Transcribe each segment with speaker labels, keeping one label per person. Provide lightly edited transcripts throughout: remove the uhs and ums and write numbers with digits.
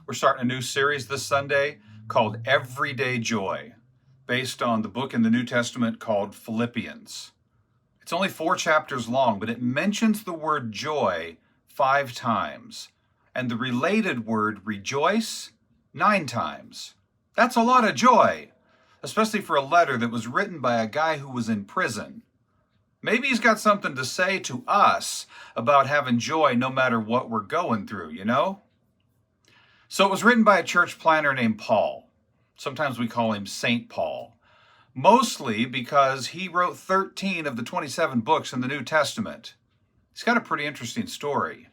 Speaker 1: We're starting a new series this Sunday called Everyday Joy, based on the book in the New Testament called Philippians. It's only 4 chapters long, but it mentions the word joy 5 times, and the related word rejoice 9 times. That's a lot of joy, especially for a letter that was written by a guy who was in prison. Maybe he's got something to say to us about having joy no matter what we're going through, you know? So it was written by a church planner named Paul. Sometimes we call him Saint Paul. Mostly because he wrote 13 of the 27 books in the New Testament. He's got a pretty interesting story.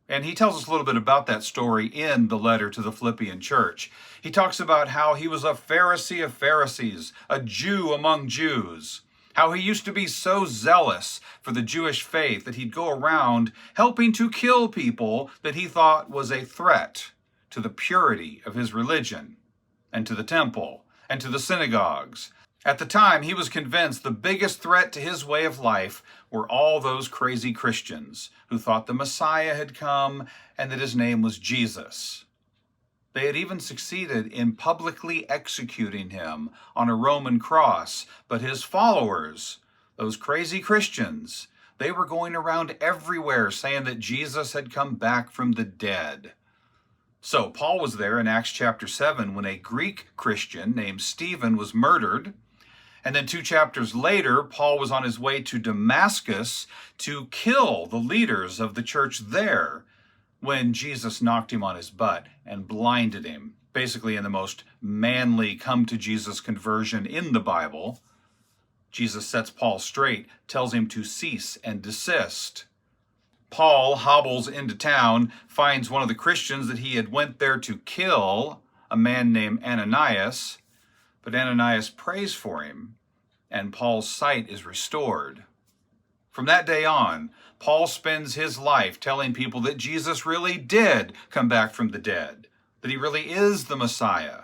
Speaker 1: And he tells us a little bit about that story in the letter to the Philippian church. He talks about how he was a Pharisee of Pharisees, a Jew among Jews. How he used to be so zealous for the Jewish faith that he'd go around helping to kill people that he thought was a threat to the purity of his religion, and to the temple, and to the synagogues. At the time, he was convinced the biggest threat to his way of life were all those crazy Christians who thought the Messiah had come and that his name was Jesus. They had even succeeded in publicly executing him on a Roman cross, but his followers, those crazy Christians, they were going around everywhere saying that Jesus had come back from the dead. So Paul was there in Acts chapter 7 when a Greek Christian named Stephen was murdered. And then 2 chapters later, Paul was on his way to Damascus to kill the leaders of the church there when Jesus knocked him on his butt and blinded him. Basically in the most manly come to Jesus conversion in the Bible. Jesus sets Paul straight, tells him to cease and desist. Paul hobbles into town, finds one of the Christians that he had went there to kill, a man named Ananias, but Ananias prays for him, and Paul's sight is restored. From that day on, Paul spends his life telling people that Jesus really did come back from the dead, that he really is the Messiah.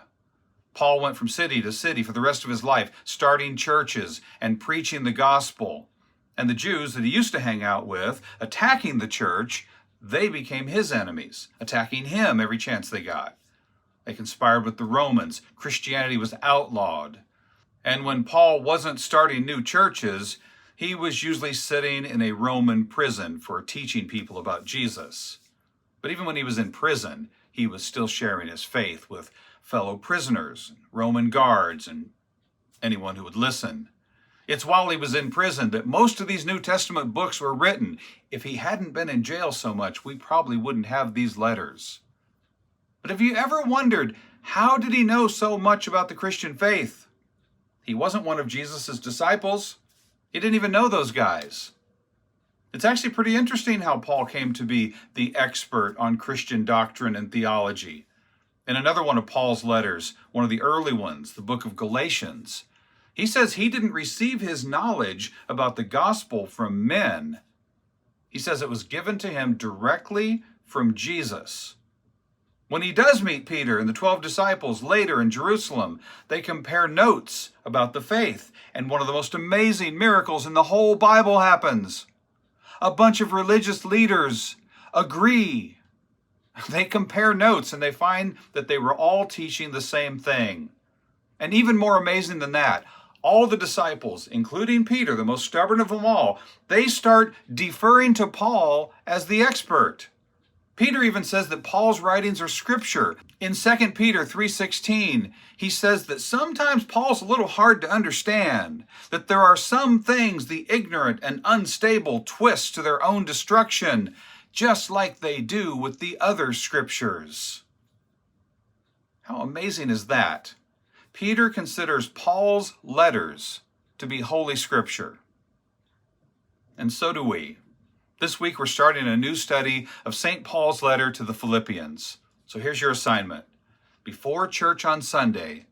Speaker 1: Paul went from city to city for the rest of his life, starting churches and preaching the gospel. And the Jews that he used to hang out with, attacking the church, they became his enemies, attacking him every chance they got. They conspired with the Romans. Christianity was outlawed. And when Paul wasn't starting new churches, he was usually sitting in a Roman prison for teaching people about Jesus. But even when he was in prison, he was still sharing his faith with fellow prisoners, Roman guards, and anyone who would listen. It's while he was in prison that most of these New Testament books were written. If he hadn't been in jail so much, we probably wouldn't have these letters. But have you ever wondered, how did he know so much about the Christian faith? He wasn't one of Jesus' disciples. He didn't even know those guys. It's actually pretty interesting how Paul came to be the expert on Christian doctrine and theology. In another one of Paul's letters, one of the early ones, the book of Galatians, he says he didn't receive his knowledge about the gospel from men. He says it was given to him directly from Jesus. When he does meet Peter and the 12 disciples later in Jerusalem, they compare notes about the faith, and one of the most amazing miracles in the whole Bible happens. A bunch of religious leaders agree. They compare notes and they find that they were all teaching the same thing. And even more amazing than that, all the disciples, including Peter, the most stubborn of them all, they start deferring to Paul as the expert. Peter even says that Paul's writings are scripture. In 2 Peter 3:16, he says that sometimes Paul's a little hard to understand, that there are some things the ignorant and unstable twist to their own destruction, just like they do with the other scriptures. How amazing is that? Peter considers Paul's letters to be Holy Scripture. And so do we. This week we're starting a new study of St. Paul's letter to the Philippians. So here's your assignment. Before church on Sunday,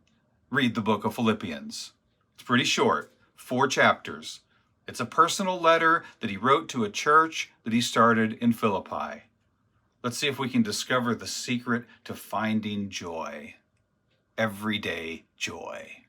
Speaker 1: read the book of Philippians. It's pretty short, 4 chapters. It's a personal letter that he wrote to a church that he started in Philippi. Let's see if we can discover the secret to finding joy. Everyday joy.